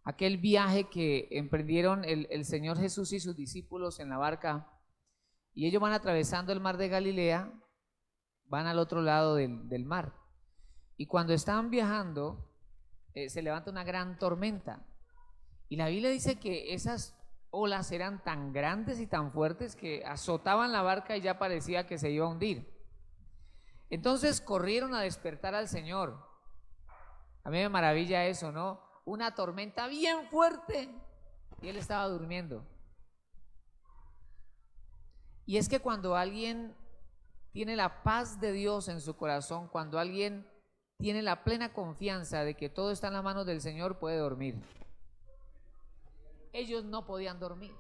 aquel viaje que emprendieron el Señor Jesús y sus discípulos en la barca, y ellos van atravesando el mar de Galilea, van al otro lado del mar, y cuando estaban viajando, se levanta una gran tormenta, y la Biblia dice que esas olas eran tan grandes y tan fuertes que azotaban la barca y ya parecía que se iba a hundir. Entonces corrieron a despertar al Señor. A mí me maravilla eso, ¿no? Una tormenta bien fuerte y él estaba durmiendo. Y es que cuando alguien tiene la paz de Dios en su corazón, cuando alguien tiene la plena confianza de que todo está en las manos del Señor, puede dormir. Ellos no podían dormir,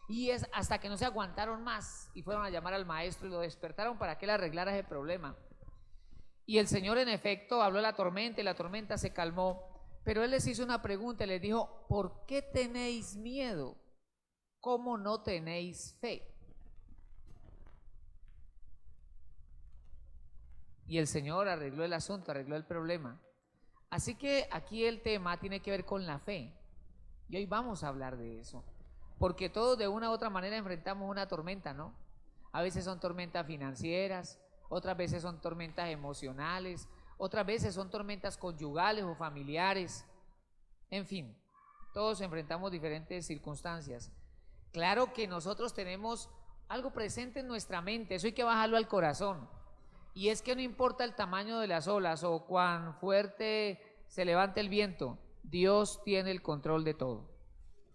y es hasta que no se aguantaron más y fueron a llamar al maestro y lo despertaron para que él arreglara ese problema. Y el Señor en efecto habló a la tormenta y la tormenta se calmó, pero él les hizo una pregunta y les dijo: ¿por qué tenéis miedo? ¿Cómo no tenéis fe? Y el Señor arregló el asunto, arregló el problema. Así que aquí el tema tiene que ver con la fe. Y hoy vamos a hablar de eso, porque todos de una u otra manera enfrentamos una tormenta, ¿no? A veces son tormentas financieras, otras veces son tormentas emocionales, otras veces son tormentas conyugales o familiares. En fin, todos enfrentamos diferentes circunstancias. Claro que nosotros tenemos algo presente en nuestra mente, eso hay que bajarlo al corazón, y es que no importa el tamaño de las olas o cuán fuerte se levante el viento, Dios tiene el control de todo.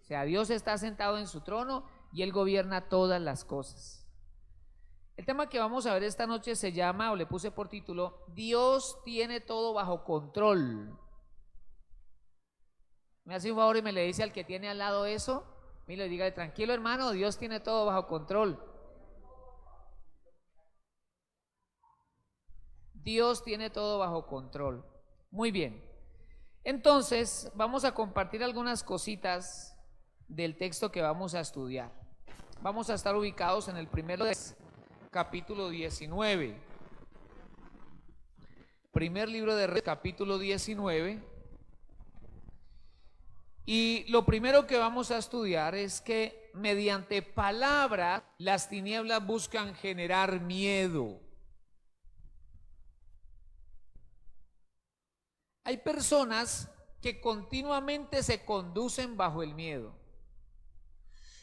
O sea, Dios está sentado en su trono y Él gobierna todas las cosas. El tema que vamos a ver esta noche se llama, o le puse por título, Dios tiene todo bajo control. Me hace un favor y me le dice al que tiene al lado eso, mire, dígale: tranquilo hermano, Dios tiene todo bajo control. Dios tiene todo bajo control. Muy bien. Entonces, vamos a compartir algunas cositas del texto que vamos a estudiar. Vamos a estar ubicados en el primero de capítulo 19. Primer libro de Reyes, capítulo 19. Y lo primero que vamos a estudiar es que mediante palabras las tinieblas buscan generar miedo. Hay personas que continuamente se conducen bajo el miedo.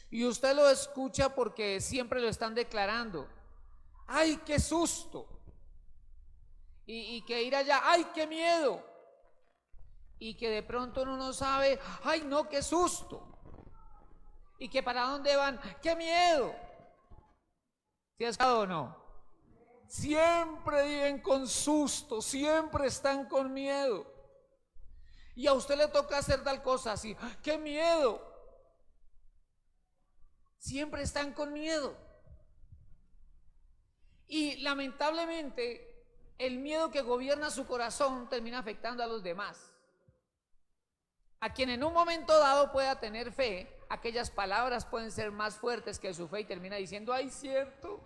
Y usted lo escucha porque siempre lo están declarando. ¡Ay, qué susto! Y que ir allá, ¡ay, qué miedo! Y que de pronto uno no sabe, ¡ay, no, qué susto! Y que para dónde van, ¡qué miedo! ¿Sí has escuchado o no? Siempre viven con susto, siempre están con miedo. Y a usted le toca hacer tal cosa así, ¡qué miedo! Siempre están con miedo. Y lamentablemente el miedo que gobierna su corazón termina afectando a los demás. A quien en un momento dado pueda tener fe, aquellas palabras pueden ser más fuertes que su fe y termina diciendo, ¡ay, cierto!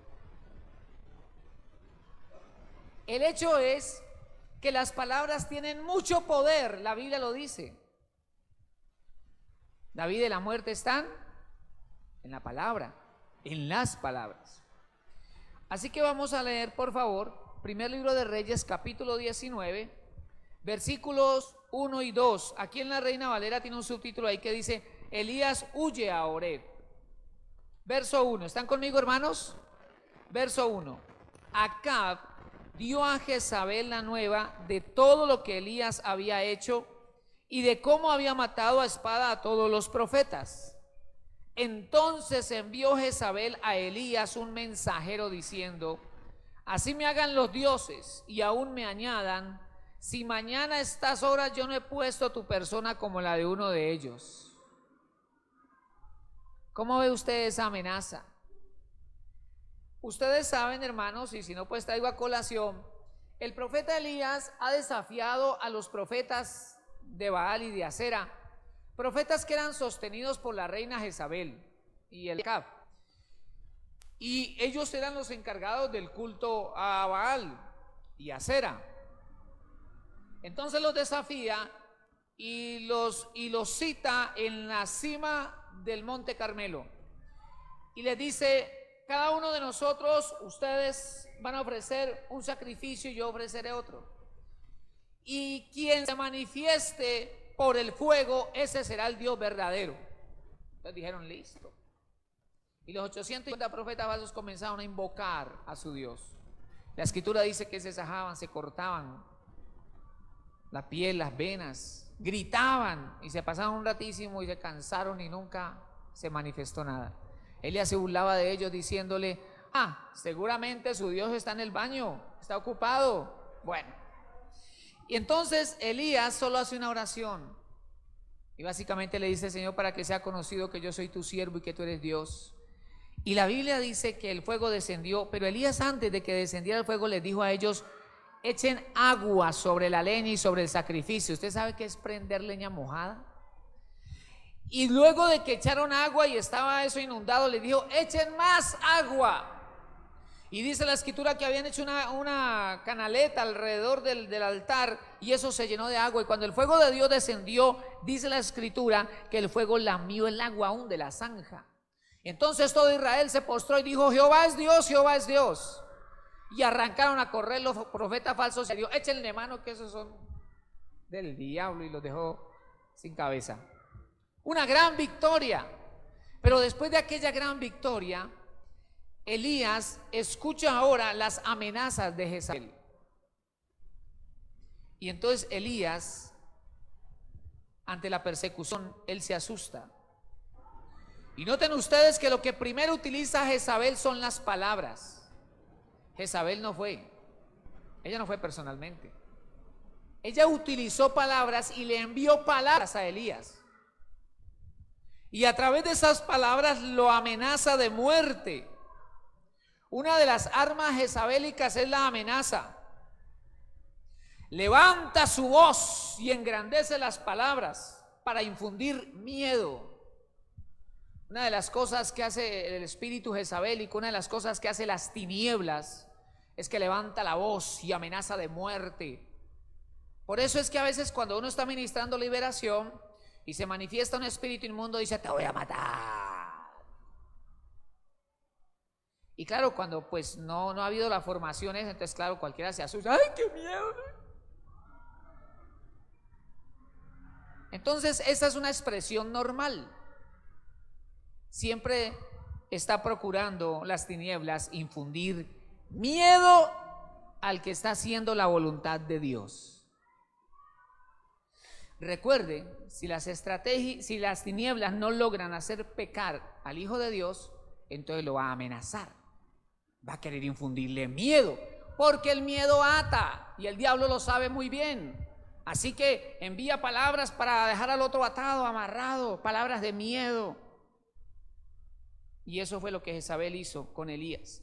El hecho es que las palabras tienen mucho poder, la Biblia lo dice. La vida y la muerte están en la palabra, en las palabras. Así que vamos a leer, por favor, primer libro de Reyes, capítulo 19, versículos 1 y 2. Aquí en la Reina Valera tiene un subtítulo ahí que dice, Elías huye a Horeb. Verso 1, ¿están conmigo, hermanos? Verso 1, Acab dio a Jezabel la nueva de todo lo que Elías había hecho y de cómo había matado a espada a todos los profetas. Entonces envió Jezabel a Elías un mensajero diciendo, así me hagan los dioses y aún me añadan, si mañana a estas horas yo no he puesto tu persona como la de uno de ellos. ¿Cómo ve usted esa amenaza? Ustedes saben, hermanos, y si no, pues traigo a colación, el profeta Elías ha desafiado a los profetas de Baal y de Acera, profetas que eran sostenidos por la reina Jezabel y el Acab, y ellos eran los encargados del culto a Baal y Acera. Entonces los desafía y los cita en la cima del Monte Carmelo. Y les dice: cada uno de nosotros, ustedes van a ofrecer un sacrificio y yo ofreceré otro. Y quien se manifieste por el fuego, ese será el Dios verdadero. Entonces dijeron: listo. Y los 850 profetas falsos comenzaron a invocar a su Dios. La escritura dice que se sajaban, se cortaban la piel, las venas, gritaban y se pasaban un ratísimo y se cansaron y nunca se manifestó nada. Elías se burlaba de ellos diciéndole: seguramente su Dios está en el baño, está ocupado. Bueno, y entonces Elías solo hace una oración y básicamente le dice: Señor, para que sea conocido que yo soy tu siervo y que tú eres Dios. Y la Biblia dice que el fuego descendió, pero Elías, antes de que descendiera el fuego, les dijo a ellos: echen agua sobre la leña y sobre el sacrificio. ¿Usted sabe qué es prender leña mojada? Y luego de que echaron agua y estaba eso inundado, les dijo: echen más agua. Y dice la escritura que habían hecho una canaleta alrededor del altar, y eso se llenó de agua. Y cuando el fuego de Dios descendió, dice la escritura que el fuego lamió el agua aún de la zanja. Entonces todo Israel se postró y dijo: Jehová es Dios, Jehová es Dios. Y arrancaron a correr los profetas falsos y dijo: échenle mano que esos son del diablo, y los dejó sin cabeza. Una gran victoria. Pero después de aquella gran victoria, Elías escucha ahora las amenazas de Jezabel. Y entonces Elías, ante la persecución, él se asusta. Y noten ustedes que lo que primero utiliza Jezabel son las palabras. Jezabel no fue, ella no fue personalmente. Ella utilizó palabras y le envió palabras a Elías. Y a través de esas palabras lo amenaza de muerte. Una de las armas jezabélicas es la amenaza. Levanta su voz y engrandece las palabras para infundir miedo. Una de las cosas que hace el espíritu jezabélico, una de las cosas que hace las tinieblas, es que levanta la voz y amenaza de muerte. Por eso es que a veces cuando uno está ministrando liberación y se manifiesta un espíritu inmundo, dice: te voy a matar. Y claro, cuando pues no ha habido las formaciones, entonces claro, cualquiera se asusta. ¡Ay, qué miedo! Entonces esa es una expresión normal. Siempre está procurando las tinieblas infundir miedo al que está haciendo la voluntad de Dios. Recuerde, si las tinieblas no logran hacer pecar al Hijo de Dios, entonces lo va a amenazar. Va a querer infundirle miedo, porque el miedo ata y el diablo lo sabe muy bien. Así que envía palabras para dejar al otro atado, amarrado, palabras de miedo. Y eso fue lo que Jezabel hizo con Elías.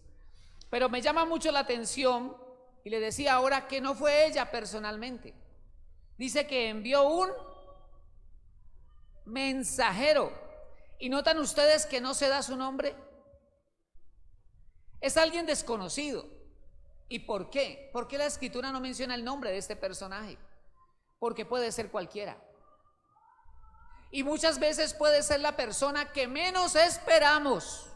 Pero me llama mucho la atención, y le decía ahora que no fue ella personalmente. Dice que envió un mensajero. ¿Y notan ustedes que no se da su nombre? Es alguien desconocido. ¿Y por qué? ¿Por qué la escritura no menciona el nombre de este personaje? Porque puede ser cualquiera. Y muchas veces puede ser la persona que menos esperamos.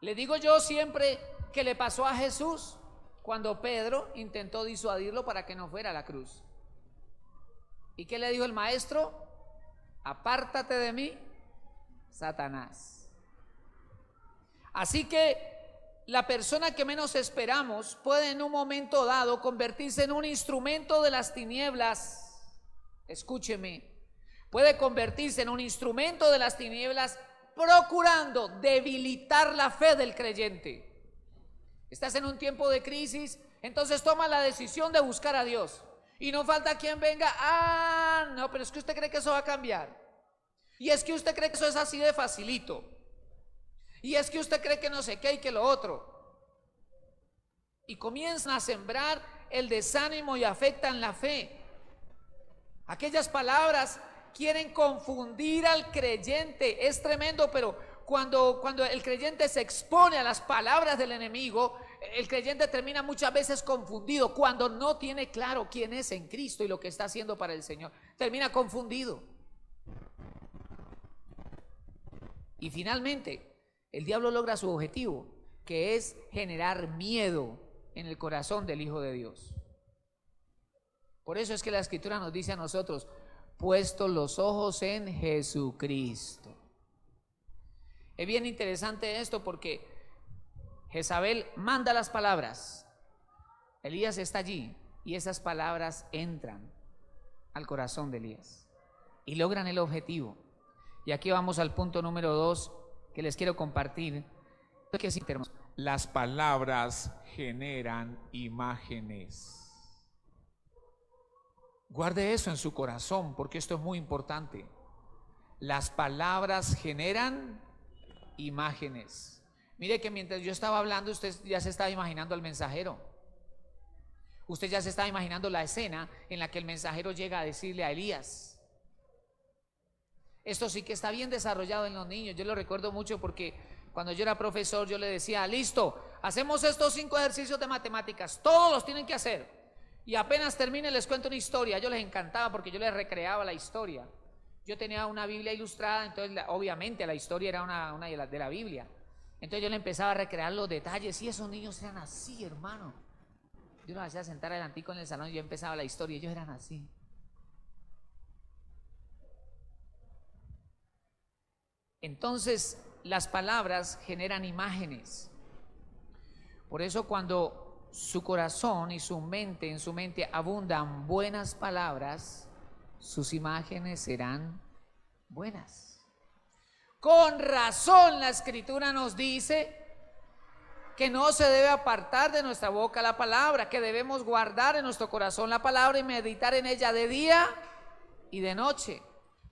Le digo yo siempre que le pasó a Jesús cuando Pedro intentó disuadirlo para que no fuera a la cruz. ¿Y qué le dijo el maestro? Apártate de mí, Satanás. Así que la persona que menos esperamos puede en un momento dado convertirse en un instrumento de las tinieblas. Escúcheme, puede convertirse en un instrumento de las tinieblas procurando debilitar la fe del creyente. Estás en un tiempo de crisis, entonces toma la decisión de buscar a Dios. Y no falta quien venga: no, pero es que usted cree que eso va a cambiar. Y es que usted cree que eso es así de facilito. Y es que usted cree que no sé qué y que lo otro. Y comienzan a sembrar el desánimo y afectan la fe. Aquellas palabras quieren confundir al creyente. Es tremendo, pero cuando el creyente se expone a las palabras del enemigo, el creyente termina muchas veces confundido cuando no tiene claro quién es en Cristo y lo que está haciendo para el Señor. Termina confundido. Y finalmente, el diablo logra su objetivo, que es generar miedo en el corazón del Hijo de Dios. Por eso es que la Escritura nos dice a nosotros, puestos los ojos en Jesucristo. Es bien interesante esto porque Jezabel manda las palabras, Elías está allí y esas palabras entran al corazón de Elías y logran el objetivo. Y aquí vamos al punto número 2 que les quiero compartir. Las palabras generan imágenes. Guarde eso en su corazón porque esto es muy importante. Las palabras generan imágenes. Mire que mientras yo estaba hablando, usted ya se estaba imaginando al mensajero. Usted ya se estaba imaginando la escena en la que el mensajero llega a decirle a Elías. Esto sí que está bien desarrollado en los niños. Yo lo recuerdo mucho porque cuando yo era profesor yo le decía, listo, hacemos estos 5 ejercicios de matemáticas, todos los tienen que hacer. Y apenas termine les cuento una historia. Yo les encantaba porque yo les recreaba la historia. Yo tenía una Biblia ilustrada, entonces obviamente la historia era una de la Biblia. Entonces yo le empezaba a recrear los detalles y esos niños eran así, hermano. Yo los hacía sentar adelantico en el salón y yo empezaba la historia y ellos eran así. Entonces las palabras generan imágenes. Por eso cuando su corazón y en su mente abundan buenas palabras, sus imágenes serán buenas. Con razón la Escritura nos dice que no se debe apartar de nuestra boca la palabra, que debemos guardar en nuestro corazón la palabra y meditar en ella de día y de noche,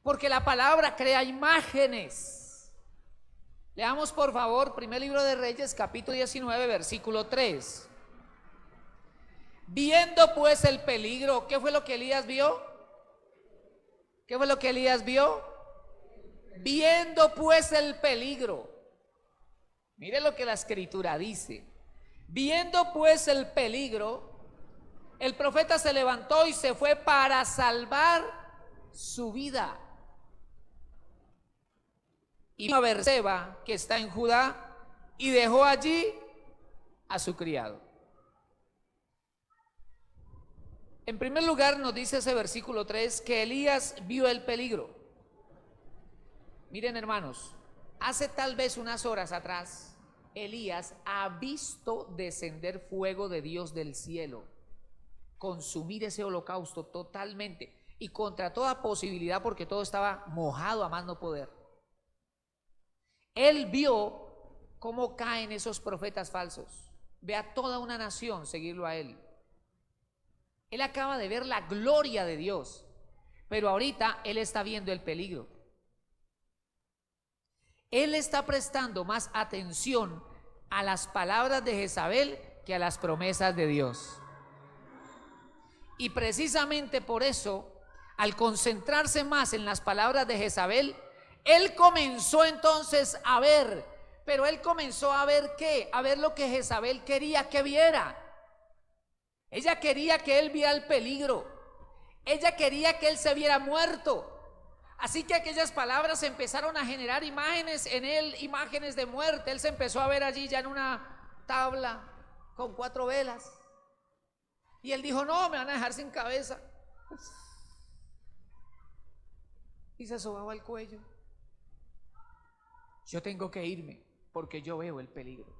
porque la palabra crea imágenes. Leamos por favor, primer libro de Reyes, capítulo 19, versículo 3. Viendo pues el peligro, ¿qué fue lo que Elías vio? ¿Qué fue lo que Elías vio? Viendo pues el peligro. Mire lo que la Escritura dice. Viendo pues el peligro, el profeta se levantó y se fue para salvar su vida. Y vino a Berseba, que está en Judá, y dejó allí a su criado. En primer lugar nos dice ese versículo 3 que Elías vio el peligro. Miren hermanos, hace tal vez unas horas atrás Elías ha visto descender fuego de Dios del cielo, consumir ese holocausto totalmente y contra toda posibilidad porque todo estaba mojado a más no poder. Él vio cómo caen esos profetas falsos. Ve a toda una nación seguirlo a él. Él acaba de ver la gloria de Dios, pero ahorita él está viendo el peligro. Él está prestando más atención a las palabras de Jezabel que a las promesas de Dios. Y precisamente por eso, al concentrarse más en las palabras de Jezabel, él comenzó entonces a ver, pero él comenzó a ver ¿qué? A ver lo que Jezabel quería que viera. Ella quería que él viera el peligro. Ella quería que él se viera muerto. Así que aquellas palabras empezaron a generar imágenes en él, imágenes de muerte. Él se empezó a ver allí ya en una tabla con 4 velas. Y él dijo, no, me van a dejar sin cabeza. Y se sobaba el cuello. Yo tengo que irme porque yo veo el peligro.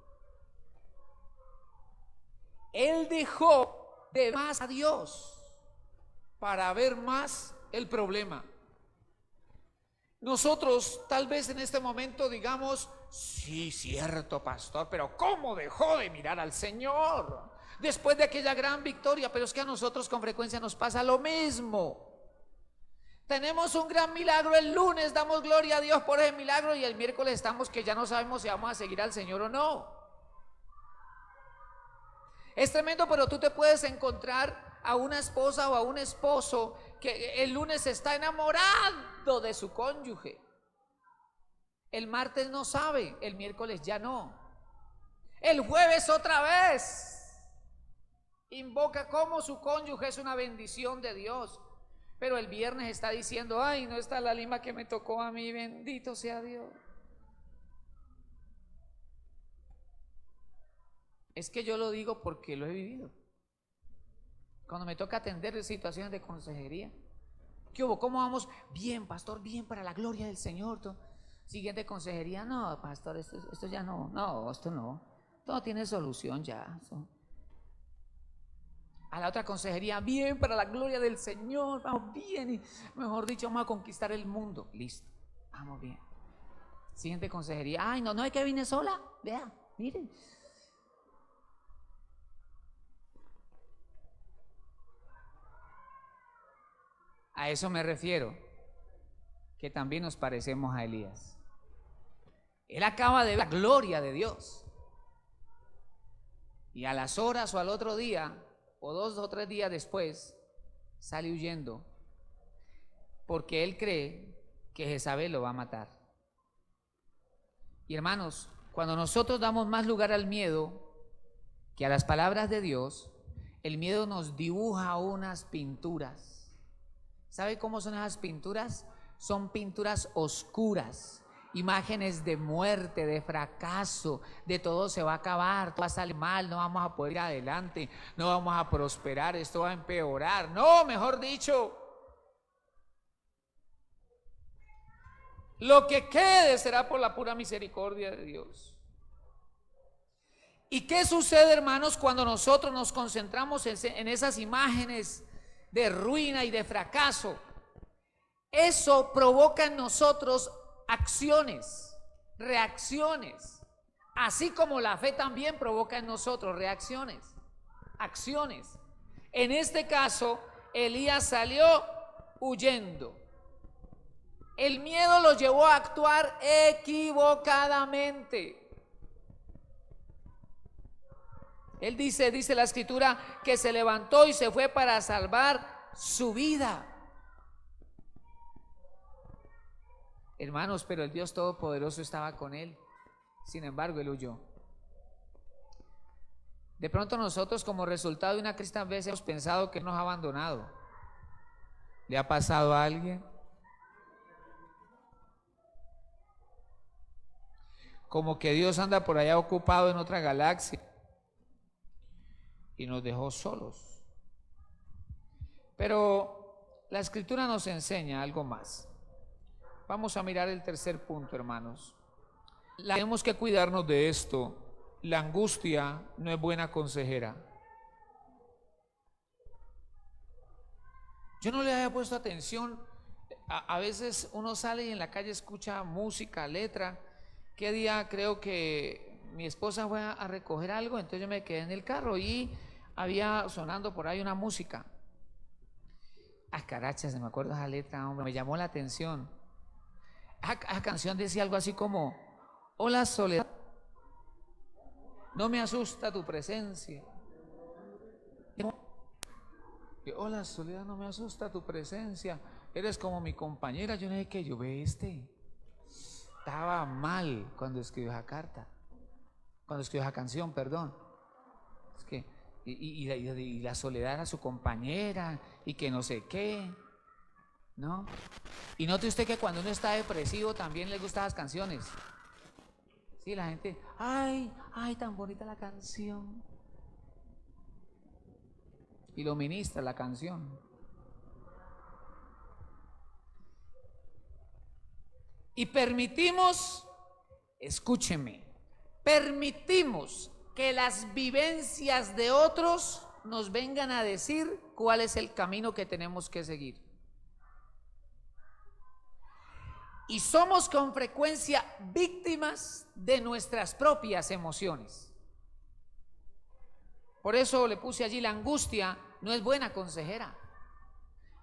Él dejó de ver más a Dios para ver más el problema. Nosotros tal vez en este momento digamos, sí, cierto, pastor, pero ¿cómo dejó de mirar al Señor después de aquella gran victoria? Pero es que a nosotros con frecuencia nos pasa lo mismo. Tenemos un gran milagro el lunes, damos gloria a Dios por ese milagro y el miércoles estamos que ya no sabemos si vamos a seguir al Señor o no. Es tremendo, pero tú te puedes encontrar a una esposa o a un esposo que el lunes está enamorado de su cónyuge. El martes no sabe, el miércoles ya no. El jueves otra vez invoca cómo su cónyuge es una bendición de Dios. Pero el viernes está diciendo, ay, no está la lima que me tocó a mí, bendito sea Dios. Es que yo lo digo porque lo he vivido. Cuando me toca atender situaciones de consejería. ¿Qué hubo? ¿Cómo vamos? Bien, pastor, bien, para la gloria del Señor. Siguiente consejería, no, pastor, esto ya no, esto no. Todo tiene solución ya. A la otra consejería, bien, para la gloria del Señor, vamos bien, y mejor dicho, vamos a conquistar el mundo. Listo, vamos bien. Siguiente consejería, ay, no es que vine sola, vea, miren. A eso me refiero, que también nos parecemos a Elías. Él acaba de ver la gloria de Dios. Y a las horas o al otro día, o 2 o 3 días después, sale huyendo, porque él cree que Jezabel lo va a matar. Y hermanos, cuando nosotros damos más lugar al miedo que a las palabras de Dios, el miedo nos dibuja unas pinturas. ¿Sabe cómo son esas pinturas? Son pinturas oscuras, imágenes de muerte, de fracaso, de todo se va a acabar, todo va a salir mal, no vamos a poder ir adelante, no vamos a prosperar, esto va a empeorar. No, mejor dicho, lo que quede será por la pura misericordia de Dios. ¿Y qué sucede, hermanos, cuando nosotros nos concentramos en esas imágenes de ruina y de fracaso? Eso provoca en nosotros acciones, reacciones, así como la fe también provoca en nosotros reacciones, acciones. En este caso, Elías salió huyendo. El miedo lo llevó a actuar equivocadamente. Él dice la escritura, que se levantó y se fue para salvar su vida. Hermanos, pero el Dios Todopoderoso estaba con él. Sin embargo, él huyó. De pronto nosotros, como resultado de una crisis, a veces hemos pensado que nos ha abandonado. ¿Le ha pasado a alguien? Como que Dios anda por allá ocupado en otra galaxia y nos dejó solos. Pero la escritura nos enseña algo más. Vamos a mirar el tercer punto, hermanos. Tenemos que cuidarnos de esto. La angustia no es buena consejera. Yo no le había puesto atención. A veces uno sale y en la calle escucha música, letra. ¿Qué día creo que mi esposa fue a recoger algo? Entonces yo me quedé en el carro y había sonando por ahí una música. Carachas, me acuerdo esa letra, hombre, me llamó la atención. Esa canción decía algo así como: hola soledad, no me asusta tu presencia. Hola soledad, no me asusta tu presencia, eres como mi compañera. Yo no sé qué, yo ve estaba mal cuando escribió esa carta, cuando escribió esa canción, perdón. Es que y la soledad era su compañera y que no sé qué, ¿no? Y note usted que cuando uno está depresivo también le gustan las canciones. Sí, la gente, ay, tan bonita la canción. Y lo ministra la canción. Y permitimos, escúcheme, permitimos que las vivencias de otros nos vengan a decir cuál es el camino que tenemos que seguir. Y somos con frecuencia víctimas de nuestras propias emociones. Por eso le puse allí: la angustia no es buena consejera.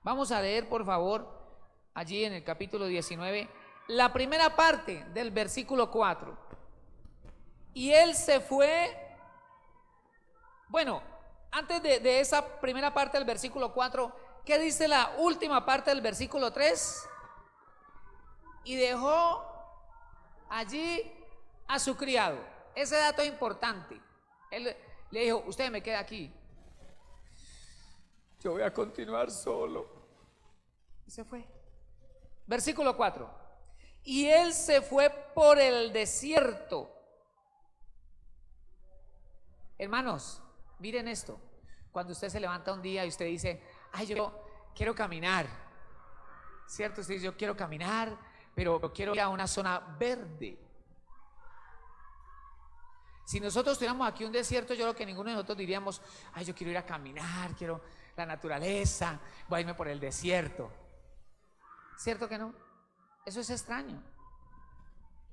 Vamos a leer, por favor, allí en el capítulo 19, la primera parte del versículo 4. Y él se fue. Bueno, antes de esa primera parte del versículo 4, ¿qué dice la última parte del versículo 3? Y dejó allí a su criado. ese dato es importante. Él le dijo, usted me queda aquí. Yo voy a continuar solo. Y se fue. Versículo 4. Y él se fue por el desierto. Hermanos, miren esto. Cuando usted se levanta un día y usted dice, ay, yo quiero caminar, ¿cierto? Usted dice, yo quiero caminar, pero quiero ir a una zona verde. Si nosotros tuviéramos aquí un desierto, yo creo que ninguno de nosotros diríamos, ay, yo quiero ir a caminar, quiero la naturaleza, voy a irme por el desierto. ¿Cierto que no? Eso es extraño.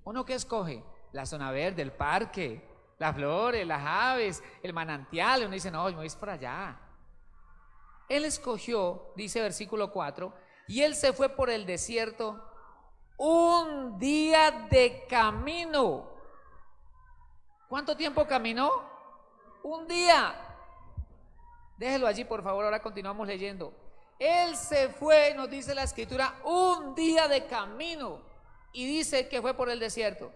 ¿Uno qué escoge? La zona verde, el parque, las flores, las aves, el manantial. Uno dice, no, yo me voy por allá. Él escogió, dice versículo 4, y él se fue por el desierto un día de camino. ¿Cuánto tiempo caminó? Un día. Déjelo allí, por favor, ahora continuamos leyendo. Él se fue, nos dice la escritura, un día de camino, y dice que fue por el desierto.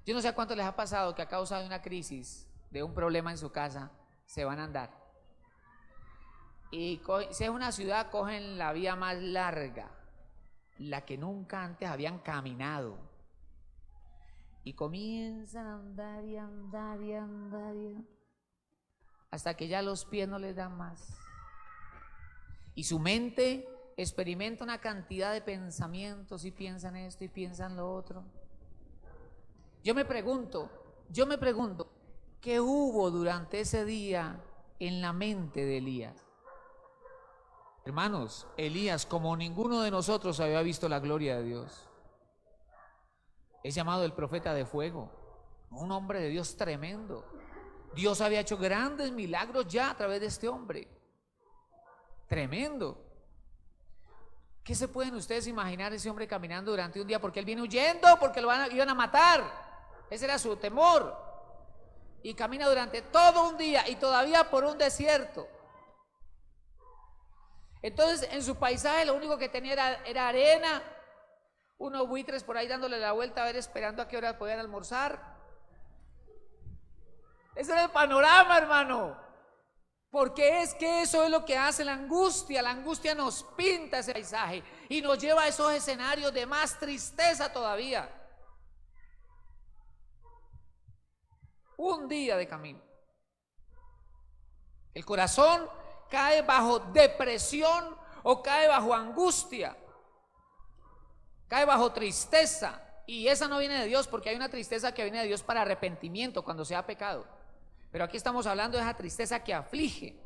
Yo no sé a cuánto les ha pasado que a causa de una crisis, de un problema en su casa, se van a andar. Y si es una ciudad, cogen la vía más larga, la que nunca antes habían caminado. Y comienzan a andar y andar y andar y andar, hasta que ya los pies no les dan más. Y su mente experimenta una cantidad de pensamientos y piensan esto y piensan lo otro. Yo me pregunto, ¿qué hubo durante ese día en la mente de Elías? Hermanos, Elías, como ninguno de nosotros había visto la gloria de Dios, es llamado el profeta de fuego, un hombre de Dios tremendo. Dios había hecho grandes milagros ya a través de este hombre. Tremendo. ¿Qué se pueden ustedes imaginar ese hombre caminando durante un día? Porque él viene huyendo, porque iban a matar. Ese era su temor. Y camina durante todo un día y todavía por un desierto. Entonces en su paisaje lo único que tenía era arena, unos buitres por ahí dándole la vuelta a ver, esperando a qué hora podían almorzar. Ese era el panorama, hermano. Porque es que eso es lo que hace la angustia. La angustia nos pinta ese paisaje y nos lleva a esos escenarios de más tristeza todavía. Un día de camino. El corazón cae bajo depresión o cae bajo angustia. Cae bajo tristeza. Y esa no viene de Dios, porque hay una tristeza que viene de Dios para arrepentimiento cuando se ha pecado. Pero aquí estamos hablando de esa tristeza que aflige.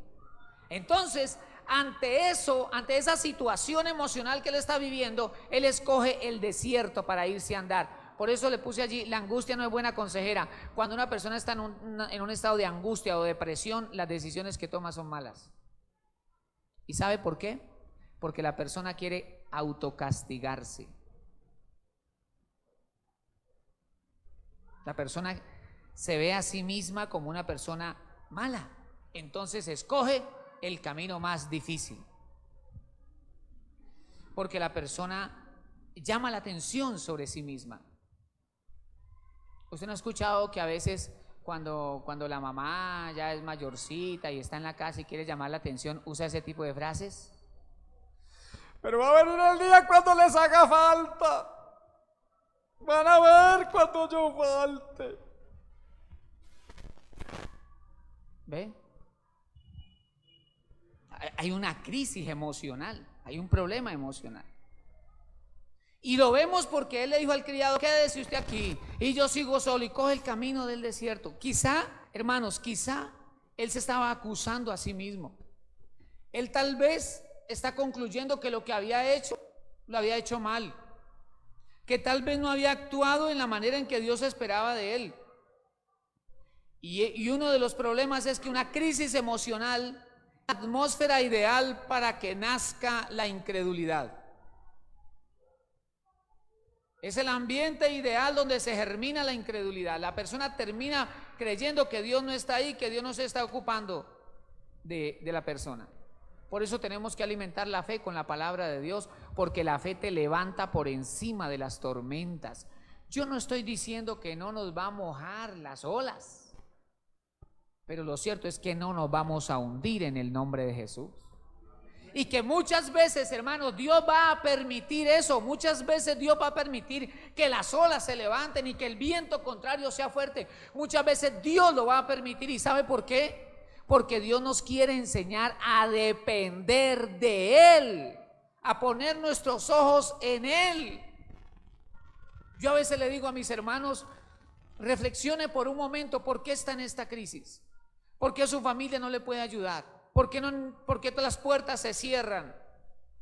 Entonces, ante eso, ante esa situación emocional que él está viviendo, él escoge el desierto para irse a andar. Por eso le puse allí, la angustia no es buena consejera. Cuando una persona está en un estado de angustia o depresión, las decisiones que toma son malas. ¿Y sabe por qué? Porque la persona quiere autocastigarse. La persona se ve a sí misma como una persona mala, entonces escoge el camino más difícil, porque la persona llama la atención sobre sí misma. ¿Usted no ha escuchado que a veces cuando la mamá ya es mayorcita y está en la casa y quiere llamar la atención, usa ese tipo de frases? Pero va a venir el día cuando les haga falta. Van a ver cuando yo falte. ¿Ve? Hay una crisis emocional, hay un problema emocional. Y lo vemos porque él le dijo al criado, quédese usted aquí y yo sigo solo, y coge el camino del desierto. Quizá, hermanos, quizá él se estaba acusando a sí mismo. Él tal vez está concluyendo que lo que había hecho, lo había hecho mal, que tal vez no había actuado en la manera en que Dios esperaba de él. Y uno de los problemas es que una crisis emocional, atmósfera ideal para que nazca la incredulidad. Es el ambiente ideal donde se germina la incredulidad. La persona termina creyendo que Dios no está ahí, que Dios no se está ocupando de la persona. Por eso tenemos que alimentar la fe con la palabra de Dios, porque la fe te levanta por encima de las tormentas. Yo no estoy diciendo que no nos va a mojar las olas, pero lo cierto es que no nos vamos a hundir en el nombre de Jesús. Y que muchas veces, hermanos, Dios va a permitir eso. Muchas veces Dios va a permitir que las olas se levanten y que el viento contrario sea fuerte. Muchas veces Dios lo va a permitir. ¿Y sabe por qué? Porque Dios nos quiere enseñar a depender de Él, a poner nuestros ojos en Él. Yo a veces le digo a mis hermanos, reflexione por un momento por qué está en esta crisis, por qué su familia no le puede ayudar, por qué todas las puertas se cierran,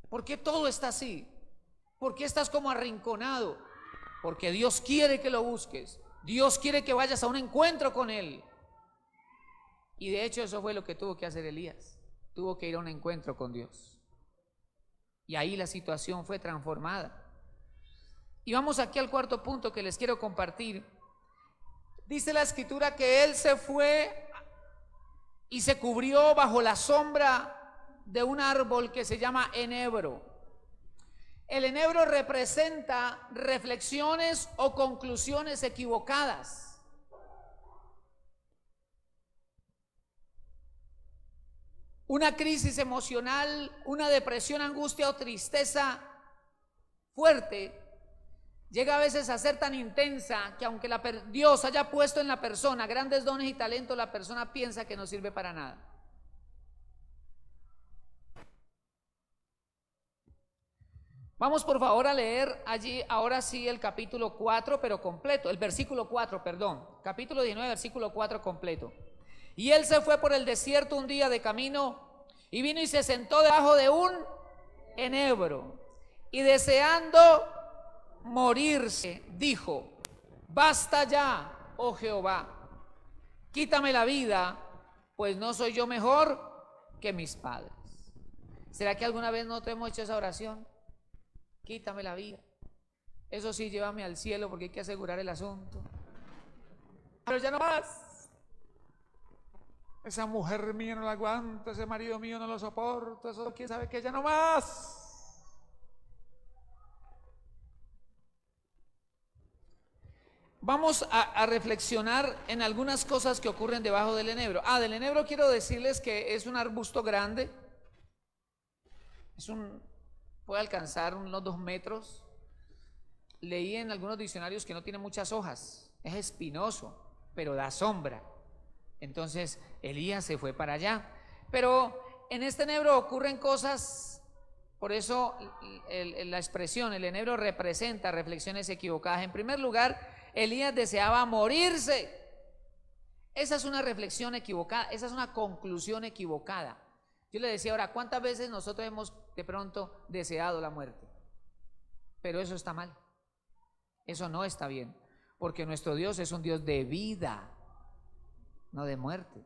por qué todo está así, por qué estás como arrinconado. Porque Dios quiere que lo busques, Dios quiere que vayas a un encuentro con Él. Y de hecho eso fue lo que tuvo que hacer Elías, tuvo que ir a un encuentro con Dios. Y ahí la situación fue transformada. Y vamos aquí al cuarto punto que les quiero compartir. Dice la escritura que él se fue y se cubrió bajo la sombra de un árbol que se llama enebro. El enebro representa reflexiones o conclusiones equivocadas. Una crisis emocional, una depresión, angustia o tristeza fuerte llega a veces a ser tan intensa que aunque Dios haya puesto en la persona grandes dones y talentos, la persona piensa que no sirve para nada. Vamos por favor a leer allí ahora sí el capítulo 4, pero completo, el versículo 4, perdón, capítulo 19, versículo 4 completo. Y él se fue por el desierto un día de camino y vino y se sentó debajo de un enebro y deseando morirse, dijo: basta ya, oh Jehová, quítame la vida, pues no soy yo mejor que mis padres. ¿Será que alguna vez nosotros hemos hecho esa oración? Quítame la vida, eso sí, llévame al cielo porque hay que asegurar el asunto. Pero ya no más. Esa mujer mía no la aguanto, ese marido mío no lo soporto, eso quién sabe que ya no más. Vamos a reflexionar en algunas cosas que ocurren debajo del enebro. Del enebro quiero decirles que es un arbusto grande, puede alcanzar unos 2 metros. Leí en algunos diccionarios que no tiene muchas hojas, es espinoso, pero da sombra. Entonces Elías se fue para allá. Pero en este enebro ocurren cosas, por eso la expresión, el enebro representa reflexiones equivocadas. En primer lugar, Elías deseaba morirse. Esa es una reflexión equivocada, esa es una conclusión equivocada. Yo le decía ahora, ¿cuántas veces nosotros hemos de pronto deseado la muerte? Pero eso está mal, eso no está bien, porque nuestro Dios es un Dios de vida, no de muerte.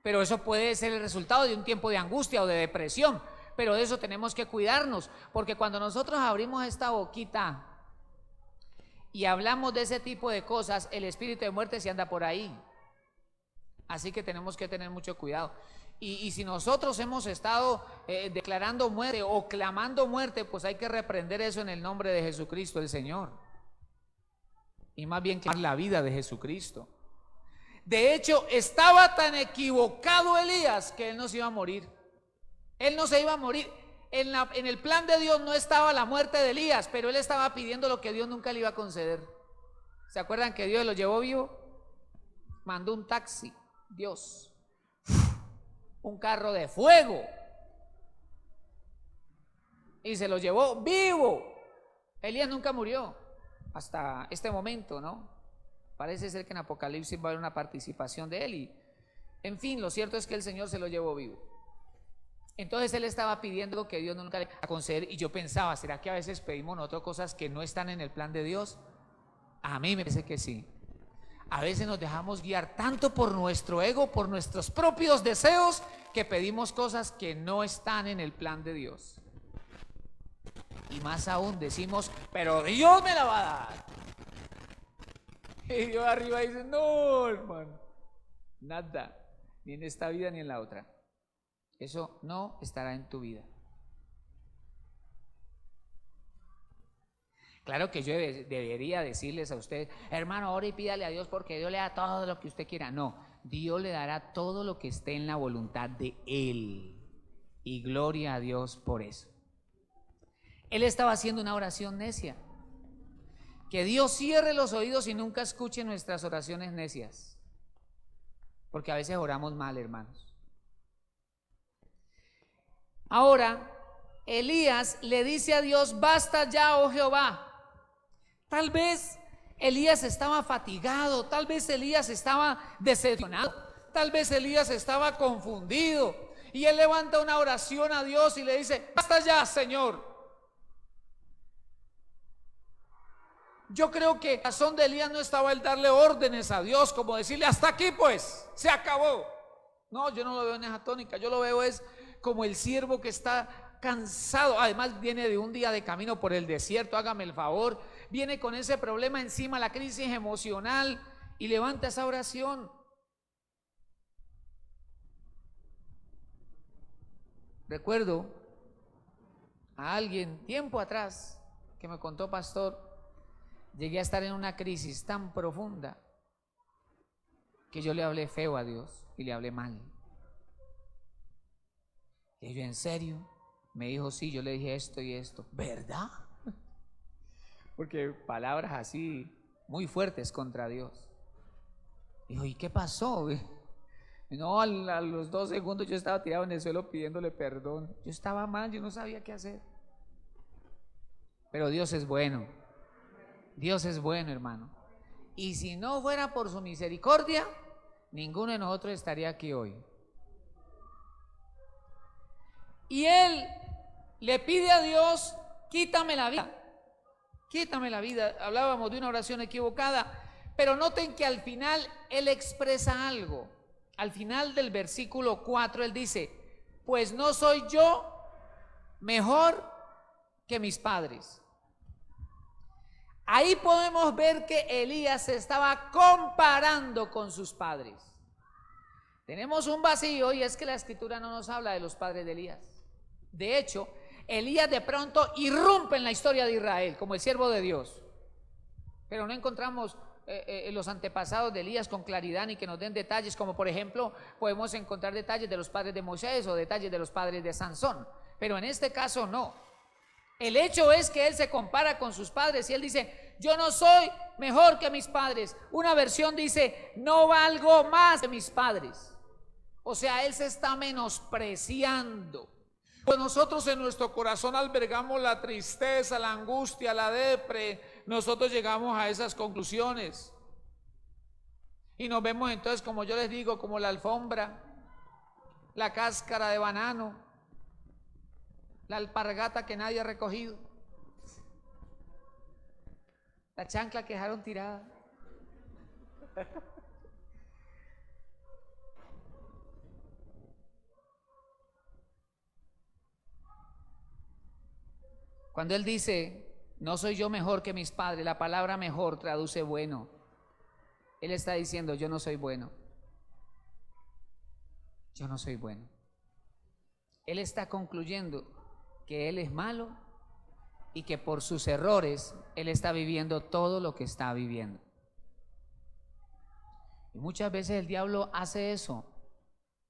Pero eso puede ser el resultado de un tiempo de angustia o de depresión, pero de eso tenemos que cuidarnos, porque cuando nosotros abrimos esta boquita y hablamos de ese tipo de cosas, el espíritu de muerte se anda por ahí. Así que tenemos que tener mucho cuidado. Y si nosotros hemos estado declarando muerte o clamando muerte, pues hay que reprender eso en el nombre de Jesucristo el Señor. Y más bien clamar la vida de Jesucristo. De hecho, estaba tan equivocado Elías que él no se iba a morir. Él no se iba a morir. En el plan de Dios no estaba la muerte de Elías, pero él estaba pidiendo lo que Dios nunca le iba a conceder. ¿Se acuerdan que Dios lo llevó vivo? Mandó un taxi, Dios, un carro de fuego, y se lo llevó vivo. Elías nunca murió hasta este momento, ¿no? Parece ser que en Apocalipsis va a haber una participación de él y, en fin, lo cierto es que el Señor se lo llevó vivo. Entonces él estaba pidiendo que Dios nunca le iba a conceder, y yo pensaba, ¿será que a veces pedimos nosotros cosas que no están en el plan de Dios? A mí me parece que sí. A veces nos dejamos guiar tanto por nuestro ego, por nuestros propios deseos, que pedimos cosas que no están en el plan de Dios. Y más aún decimos, pero Dios me la va a dar. Y Dios arriba dice, no, hermano, nada, ni en esta vida ni en la otra. Eso no estará en tu vida. Claro que yo debería decirles a ustedes, hermano, ore y pídale a Dios porque Dios le da todo lo que usted quiera. No, Dios le dará todo lo que esté en la voluntad de Él. Y gloria a Dios por eso. Él estaba haciendo una oración necia. Que Dios cierre los oídos y nunca escuche nuestras oraciones necias. Porque a veces oramos mal, hermanos. Ahora, Elías le dice a Dios, basta ya, oh Jehová. Tal vez Elías estaba fatigado, tal vez Elías estaba decepcionado, tal vez Elías estaba confundido. Y él levanta una oración a Dios y le dice, basta ya, Señor. Yo creo que la razón de Elías no estaba el darle órdenes a Dios, como decirle, hasta aquí pues, se acabó. No, yo no lo veo en esa tónica, yo lo veo es como el siervo que está cansado, además viene de un día de camino por el desierto, hágame el favor, viene con ese problema encima, la crisis emocional, y levanta esa oración. Recuerdo a alguien tiempo atrás que me contó, pastor, llegué a estar en una crisis tan profunda que yo le hablé feo a Dios y le hablé mal. Y yo, ¿en serio? Me dijo, sí, yo le dije esto y esto. ¿Verdad? Porque palabras así muy fuertes contra Dios. Dijo, ¿y qué pasó? No, a los 2 segundos yo estaba tirado en el suelo pidiéndole perdón. Yo estaba mal, yo no sabía qué hacer. Pero Dios es bueno. Dios es bueno, hermano. Y si no fuera por su misericordia, ninguno de nosotros estaría aquí hoy. Y él le pide a Dios, quítame la vida. Quítame la vida. Hablábamos de una oración equivocada, pero noten que al final él expresa algo. Al final del versículo 4 él dice, pues no soy yo mejor que mis padres. Ahí podemos ver que Elías se estaba comparando con sus padres. Tenemos un vacío y es que la escritura no nos habla de los padres de Elías. De hecho, Elías de pronto irrumpe en la historia de Israel como el siervo de Dios. Pero no encontramos los antepasados de Elías con claridad ni que nos den detalles, como por ejemplo podemos encontrar detalles de los padres de Moisés o detalles de los padres de Sansón. Pero en este caso no. El hecho es que él se compara con sus padres y él dice, yo no soy mejor que mis padres. Una versión dice, no valgo más que mis padres. O sea, él se está menospreciando. Pues nosotros en nuestro corazón albergamos la tristeza, la angustia, la depre. Nosotros llegamos a esas conclusiones. Y nos vemos entonces, como yo les digo, como la alfombra, la cáscara de banano, la alpargata que nadie ha recogido, la chancla que dejaron tirada. Cuando él dice, no soy yo mejor que mis padres, la palabra mejor traduce bueno. Él está diciendo, yo no soy bueno. Yo no soy bueno. Él está concluyendo que él es malo y que por sus errores él está viviendo todo lo que está viviendo. Y muchas veces el diablo hace eso,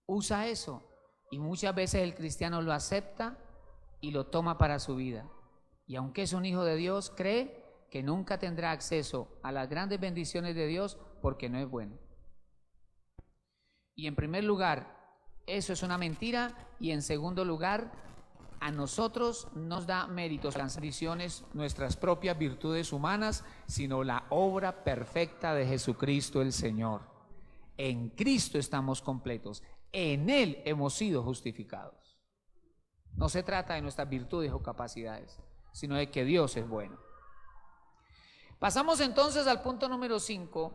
usa eso, y muchas veces el cristiano lo acepta y lo toma para su vida. Y aunque es un hijo de Dios, cree que nunca tendrá acceso a las grandes bendiciones de Dios porque no es bueno. Y en primer lugar, eso es una mentira, y en segundo lugar, a nosotros nos da méritos las bendiciones, nuestras propias virtudes humanas, sino la obra perfecta de Jesucristo el Señor. En Cristo estamos completos, en Él hemos sido justificados. No se trata de nuestras virtudes o capacidades, sino de que Dios es bueno. Pasamos entonces al punto número 5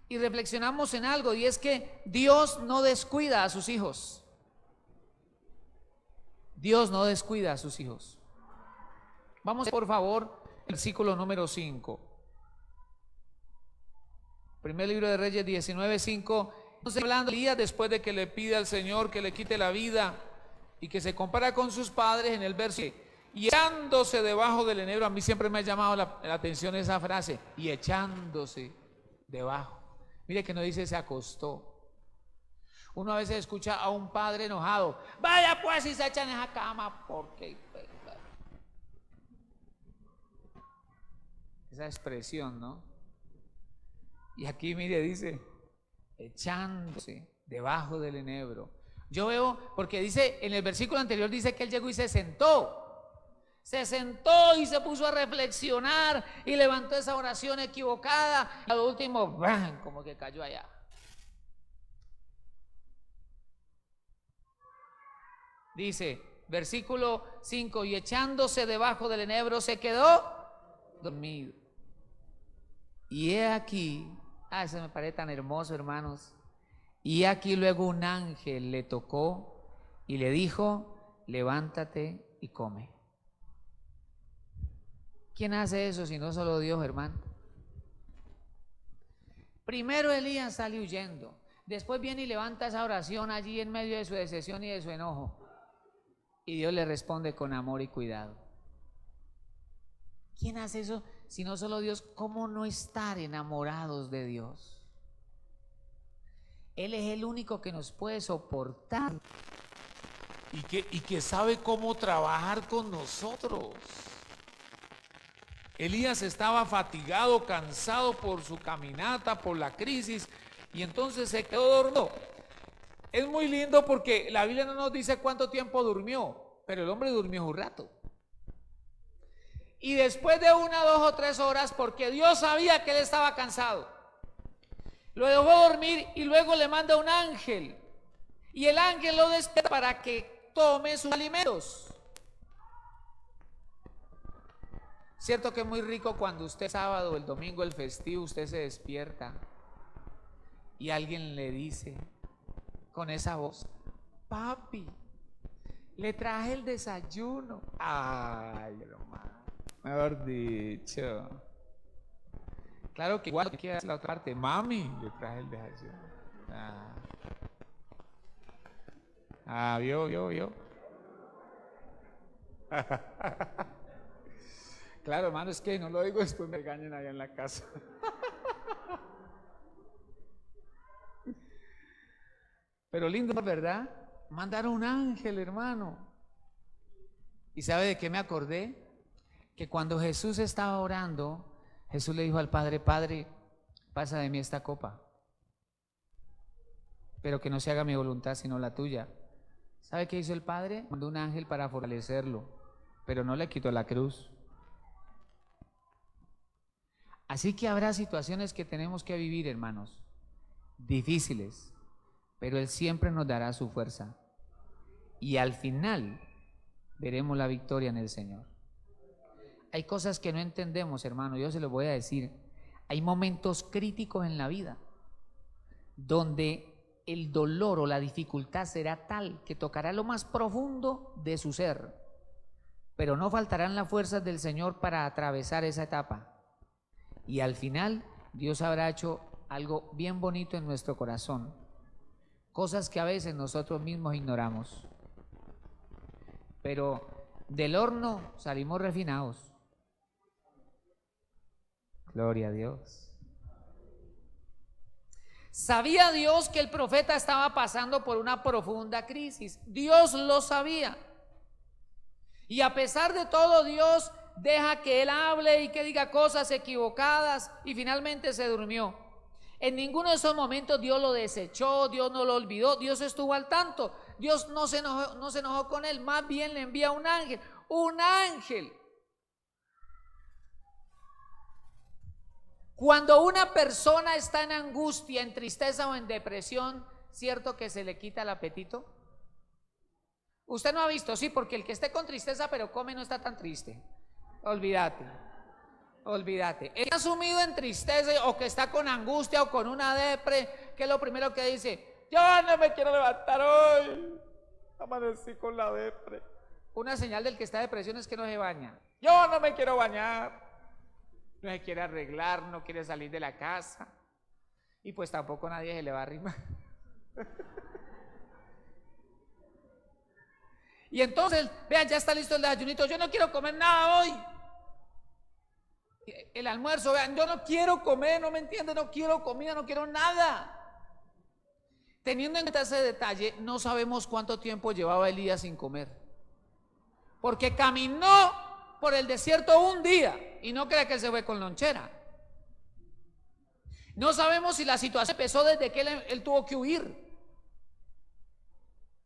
y reflexionamos en algo, y es que Dios no descuida a sus hijos. Dios no descuida a sus hijos. Vamos por favor al versículo número 5. Primer libro de Reyes 19:5. Entonces hablando de Elías después de que le pide al Señor que le quite la vida y que se compara con sus padres, en el verso, y echándose debajo del enebro. A mí siempre me ha llamado la atención esa frase, y echándose debajo. Mire que no dice se acostó. Uno a veces escucha a un padre enojado, vaya pues y se echa en esa cama porque... Esa expresión, ¿no? Y aquí mire, dice, echándose debajo del enebro. Yo veo, porque dice, en el versículo anterior dice que él llegó y se sentó. Se sentó y se puso a reflexionar y levantó esa oración equivocada. Y al último, ¡bam!, como que cayó allá. Dice, versículo 5, y echándose debajo del enebro se quedó dormido. Y he aquí, eso me parece tan hermoso, hermanos. Y aquí luego un ángel le tocó y le dijo, levántate y come. ¿Quién hace eso si no solo Dios, hermano? Primero Elías sale huyendo, después viene y levanta esa oración allí en medio de su decepción y de su enojo. Y Dios le responde con amor y cuidado. ¿Quién hace eso si no solo Dios? ¿Cómo no estar enamorados de Dios? Él es el único que nos puede soportar. Y que sabe cómo trabajar con nosotros. Elías estaba fatigado, cansado por su caminata, por la crisis, y entonces se quedó dormido. Es muy lindo porque la Biblia no nos dice cuánto tiempo durmió, pero el hombre durmió un rato. Y después de 1, 2 o 3 horas, porque Dios sabía que él estaba cansado, lo dejó dormir y luego le manda un ángel. Y el ángel lo despierta para que tome sus alimentos. Cierto que es muy rico cuando usted sábado, el domingo, el festivo, usted se despierta y alguien le dice con esa voz, papi, le traje el desayuno. Ay, hermano, mejor dicho. Claro que igual que la otra parte, mami, le traje el desayuno. Vio. Claro, hermano, es que no lo digo, después me regañan allá en la casa. Pero lindo, ¿verdad? Mandaron un ángel, hermano. ¿Y sabe de qué me acordé? Que cuando Jesús estaba orando, Jesús le dijo al Padre, Padre, pasa de mí esta copa, pero que no se haga mi voluntad sino la tuya. ¿Sabe qué hizo el Padre? Mandó un ángel para fortalecerlo, pero no le quitó la cruz. Así que habrá situaciones que tenemos que vivir, hermanos, difíciles, pero Él siempre nos dará su fuerza. Y al final veremos la victoria en el Señor. Hay cosas que no entendemos, hermano, yo se lo voy a decir. Hay momentos críticos en la vida donde el dolor o la dificultad será tal que tocará lo más profundo de su ser, pero no faltarán las fuerzas del Señor para atravesar esa etapa. Y al final Dios habrá hecho algo bien bonito en nuestro corazón, cosas que a veces nosotros mismos ignoramos, pero del horno salimos refinados. Gloria a Dios. Sabía Dios que el profeta estaba pasando por una profunda crisis. Dios lo sabía. Y a pesar de todo, Dios deja que él hable y que diga cosas equivocadas y finalmente se durmió. En ninguno de esos momentos Dios lo desechó, Dios no lo olvidó, Dios estuvo al tanto. Dios no se enojó con él, más bien le envía un ángel. Un ángel. Cuando una persona está en angustia, en tristeza o en depresión, ¿cierto que se le quita el apetito? Usted no ha visto, sí, porque el que esté con tristeza pero come no está tan triste. Olvídate. El que está sumido en tristeza o que está con angustia o con una depre, ¿qué es lo primero que dice? Yo no me quiero levantar hoy, amanecí con la depre. Una señal del que está en depresión es que no se baña. Yo no me quiero bañar. No se quiere arreglar, no quiere salir de la casa y pues tampoco nadie se le va a arrimar. Y entonces, vean, ya está listo el desayunito. Yo no quiero comer nada hoy. El almuerzo, vean, yo no quiero comer, no me entienden, no quiero comida, no quiero nada. Teniendo en cuenta ese detalle, no sabemos cuánto tiempo llevaba Elías sin comer. Porque caminó por el desierto un día y no crea que él se fue con lonchera. No sabemos si la situación empezó desde que él tuvo que huir.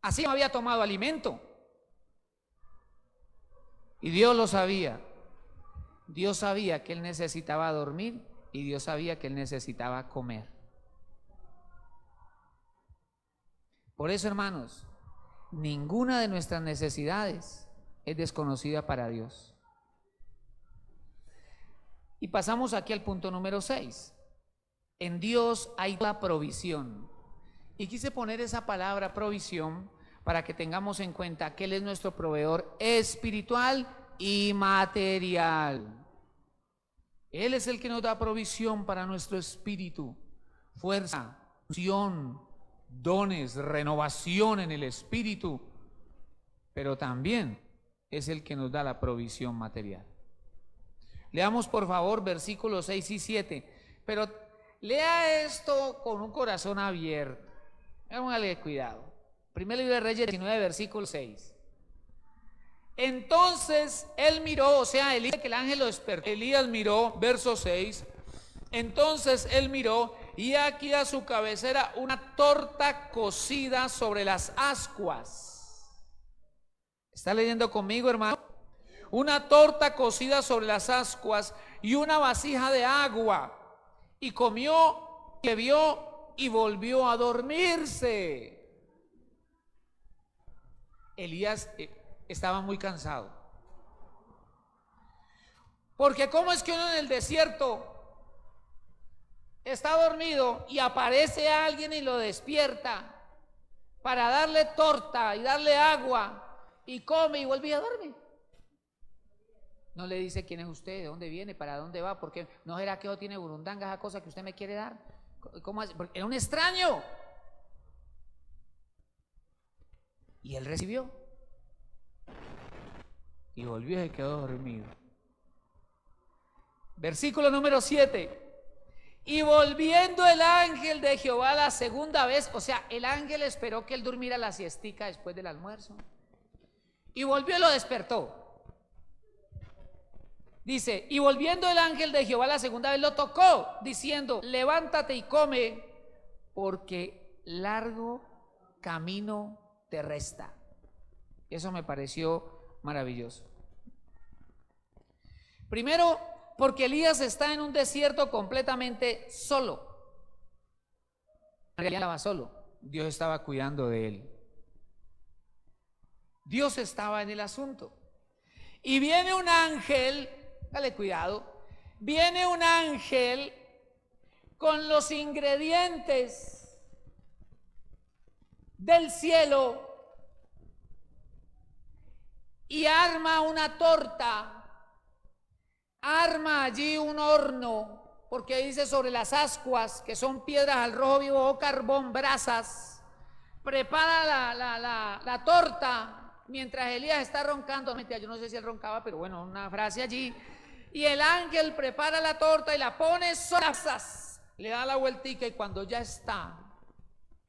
Así no había tomado alimento. Y Dios lo sabía. Dios sabía que él necesitaba dormir y Dios sabía que él necesitaba comer. Por eso, hermanos, ninguna de nuestras necesidades es desconocida para Dios. Y pasamos aquí al punto número 6. En Dios hay la provisión. Y quise poner esa palabra provisión para que tengamos en cuenta que Él es nuestro proveedor espiritual y material. Él es el que nos da provisión para nuestro espíritu, fuerza, unción, dones, renovación en el espíritu, pero también es el que nos da la provisión material. Leamos por favor versículos 6 y 7, pero lea esto con un corazón abierto. Póngale cuidado. Primer libro de Reyes 19, versículo 6. Entonces él miró, o sea, Elías, que el ángel lo despertó. Elías miró, verso 6. Entonces él miró, y aquí a su cabecera una torta cocida sobre las ascuas. ¿Está leyendo conmigo, hermano? Una torta cocida sobre las ascuas y una vasija de agua. Y comió, y bebió y volvió a dormirse. Elías estaba muy cansado. Porque ¿cómo es que uno en el desierto está dormido y aparece alguien y lo despierta para darle torta y darle agua y come y vuelve a dormir? No le dice quién es usted, de dónde viene, para dónde va, porque no será que no tiene burundanga esa cosa que usted me quiere dar. ¿Cómo hace? Porque era un extraño. Y él recibió y volvió y se quedó dormido. Versículo número 7. Y volviendo el ángel de Jehová la segunda vez, o sea, el ángel esperó que él durmiera la siestica después del almuerzo. Y volvió y lo despertó. Dice, y volviendo el ángel de Jehová la segunda vez lo tocó, diciendo, levántate y come, porque largo camino te resta. Eso me pareció maravilloso. Primero, porque Elías está en un desierto completamente solo. En realidad estaba solo. Dios estaba cuidando de él. Dios estaba en el asunto. Y viene un ángel, dale cuidado, viene un ángel con los ingredientes del cielo y arma una torta. Arma allí un horno, porque dice sobre las ascuas, que son piedras al rojo vivo o carbón, brasas. Prepara la torta mientras Elías está roncando. Yo no sé si él roncaba, pero bueno, una frase allí. Y el ángel prepara la torta y la pone sobre las brasas. Le da la vueltica y cuando ya está,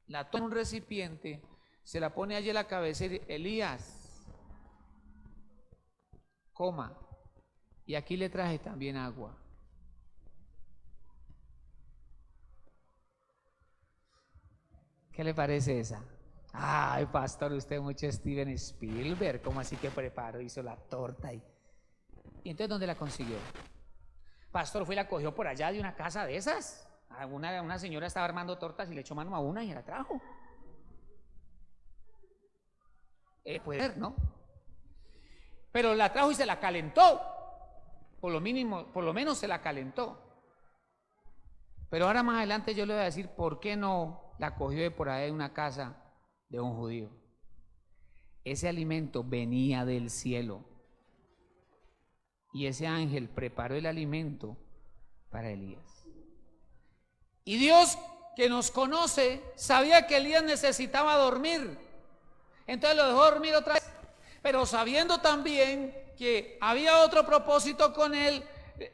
la toma en un recipiente, se la pone allí en la cabecera. Elías, coma. Y aquí le traje también agua. ¿Qué le parece esa? Ay, pastor, usted mucho Steven Spielberg. ¿Cómo así que preparó? Hizo la torta. ¿Y entonces dónde la consiguió? Pastor, fue y la cogió por allá de una casa de esas. Una señora estaba armando tortas y le echó mano a una y la trajo. Puede ser, ¿no? Pero la trajo y se la calentó. Por lo menos se la calentó. Pero ahora más adelante yo le voy a decir por qué no la cogió de por ahí de una casa de un judío. Ese alimento venía del cielo. Y ese ángel preparó el alimento para Elías. Y Dios, que nos conoce, sabía que Elías necesitaba dormir. Entonces lo dejó dormir otra vez. pero sabiendo también que había otro propósito con él,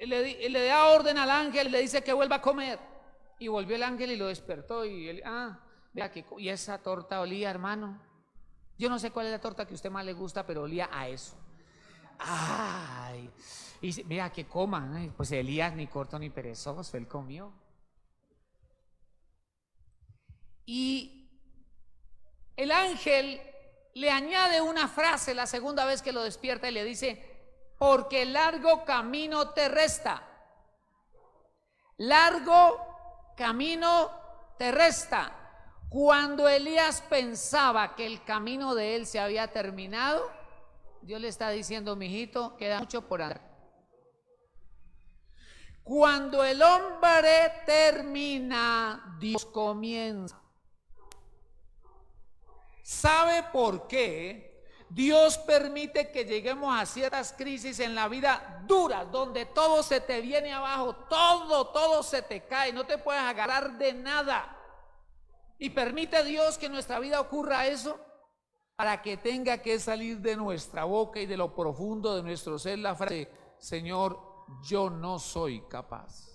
le da orden al ángel, le dice que vuelva a comer. Y volvió el ángel y lo despertó y él, vea que, y esa torta olía, hermano. Yo no sé cuál es la torta que a usted más le gusta, pero olía a eso. Ay, y mira que coman. Ay, pues Elías ni corto ni perezoso, él comió. Y el ángel le añade una frase la segunda vez que lo despierta y le dice: porque largo camino te resta. Largo camino te resta. Cuando Elías pensaba que el camino de él se había terminado, Dios le está diciendo: mijito, queda mucho por andar. Cuando el hombre termina, Dios comienza. ¿Sabe por qué Dios permite que lleguemos a ciertas crisis en la vida duras, donde todo se te viene abajo, todo se te cae, no te puedes agarrar de nada? Y permite Dios que en nuestra vida ocurra eso, para que tenga que salir de nuestra boca y de lo profundo de nuestro ser la frase: Señor, yo no soy capaz.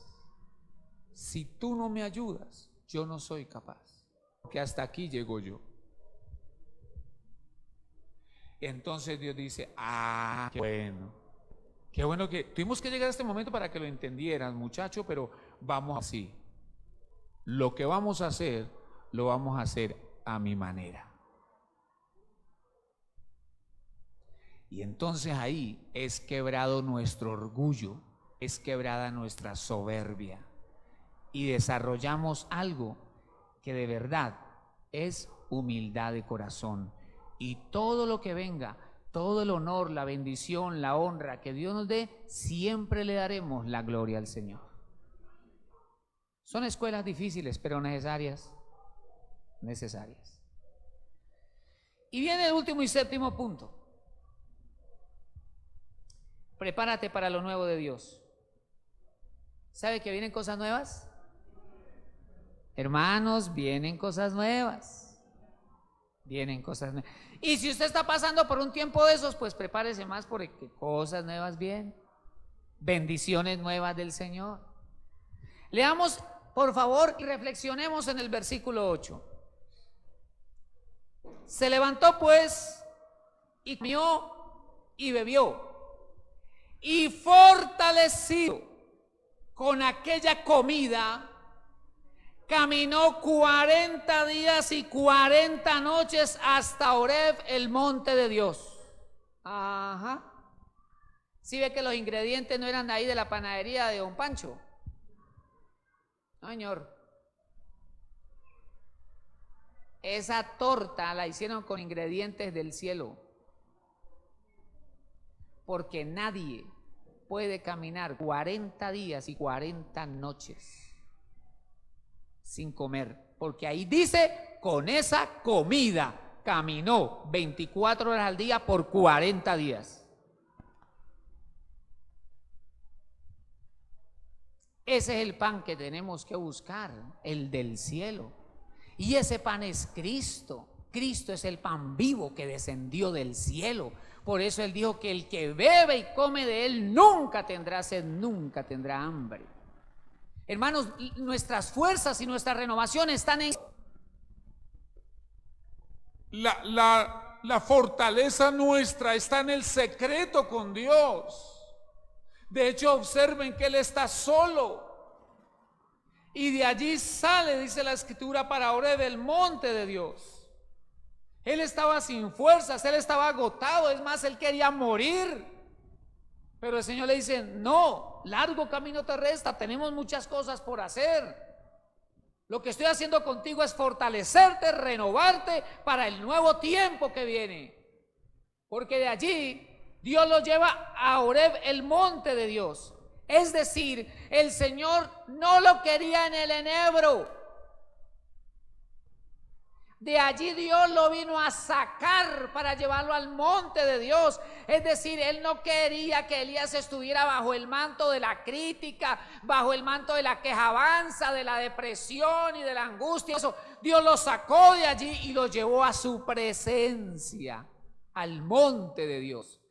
Si tú no me ayudas, yo no soy capaz, porque hasta aquí llego yo. Entonces Dios dice: qué bueno que tuvimos que llegar a este momento para que lo entendieran, muchacho, pero vamos así. Lo que vamos a hacer, lo vamos a hacer a mi manera. Y entonces ahí es quebrado nuestro orgullo, es quebrada nuestra soberbia, y desarrollamos algo que de verdad es humildad de corazón. Y todo lo que venga, todo el honor, la bendición, la honra que Dios nos dé, siempre le daremos la gloria al Señor. Son escuelas difíciles, pero necesarias. Necesarias. Y viene el último y séptimo punto. Prepárate para lo nuevo de Dios. ¿Sabe que vienen cosas nuevas? Hermanos, vienen cosas nuevas. Vienen cosas nuevas. Y si usted está pasando por un tiempo de esos, pues prepárese más, porque cosas nuevas vienen. Bendiciones nuevas del Señor. Leamos, por favor, y reflexionemos en el versículo 8. Se levantó pues y comió y bebió, y fortalecido con aquella comida, caminó 40 días y 40 noches hasta Horeb, el monte de Dios. Ajá. ¿Sí ve que los ingredientes no eran de ahí de la panadería de don Pancho? No, señor. Esa torta la hicieron con ingredientes del cielo. Porque nadie puede caminar 40 días y 40 noches sin comer, porque ahí dice: con esa comida caminó 24 horas al día por 40 días. Ese es el pan que tenemos que buscar, el del cielo. Y ese pan es Cristo. Cristo es el pan vivo que descendió del cielo. Por eso Él dijo que el que bebe y come de Él nunca tendrá sed, nunca tendrá hambre. Hermanos, nuestras fuerzas y nuestra renovación están en... La fortaleza nuestra está en el secreto con Dios. De hecho, observen que Él está solo. Y de allí sale, dice la Escritura, para Horeb, el monte de Dios. Él estaba sin fuerzas, él estaba agotado, es más, él quería morir. Pero el Señor le dice: no, largo camino te resta, tenemos muchas cosas por hacer. Lo que estoy haciendo contigo es fortalecerte, renovarte para el nuevo tiempo que viene. Porque de allí Dios lo lleva a Horeb, el monte de Dios. Es decir, el Señor no lo quería en el enebro. De allí Dios lo vino a sacar para llevarlo al monte de Dios. Es decir, Él no quería que Elías estuviera bajo el manto de la crítica, bajo el manto de la quejabanza, de la depresión y de la angustia. Eso, Dios lo sacó de allí y lo llevó a su presencia, al monte de Dios.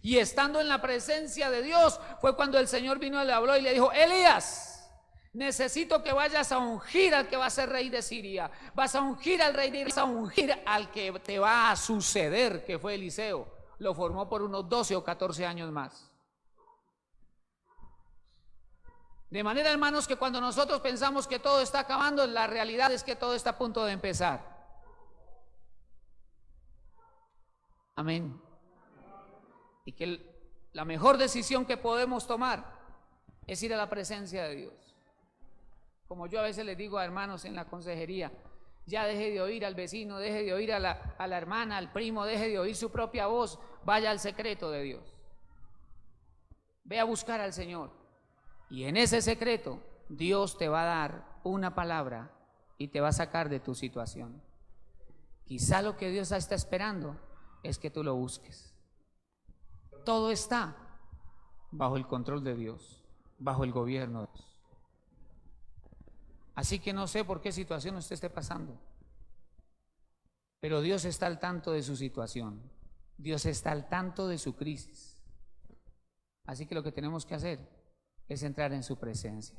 Y estando en la presencia de Dios fue cuando el Señor vino y le habló y le dijo: Elías, necesito que vayas a ungir al que va a ser rey de Siria. Vas a ungir al rey de Siria, vas a ungir al que te va a suceder, que fue Eliseo. Lo formó por unos 12 o 14 años más. De manera, hermanos, que cuando nosotros pensamos que todo está acabando, la realidad es que todo está a punto de empezar. Amén. Y que la mejor decisión que podemos tomar es ir a la presencia de Dios. Como yo a veces les digo a hermanos en la consejería: ya deje de oír al vecino, deje de oír a la hermana, al primo, deje de oír su propia voz, vaya al secreto de Dios. Ve a buscar al Señor. Y en ese secreto Dios te va a dar una palabra y te va a sacar de tu situación. Quizá lo que Dios está esperando es que tú lo busques. Todo está bajo el control de Dios, bajo el gobierno de Dios. Así que no sé por qué situación usted esté pasando, pero Dios está al tanto de su situación. Dios está al tanto de su crisis. Así que lo que tenemos que hacer es entrar en su presencia.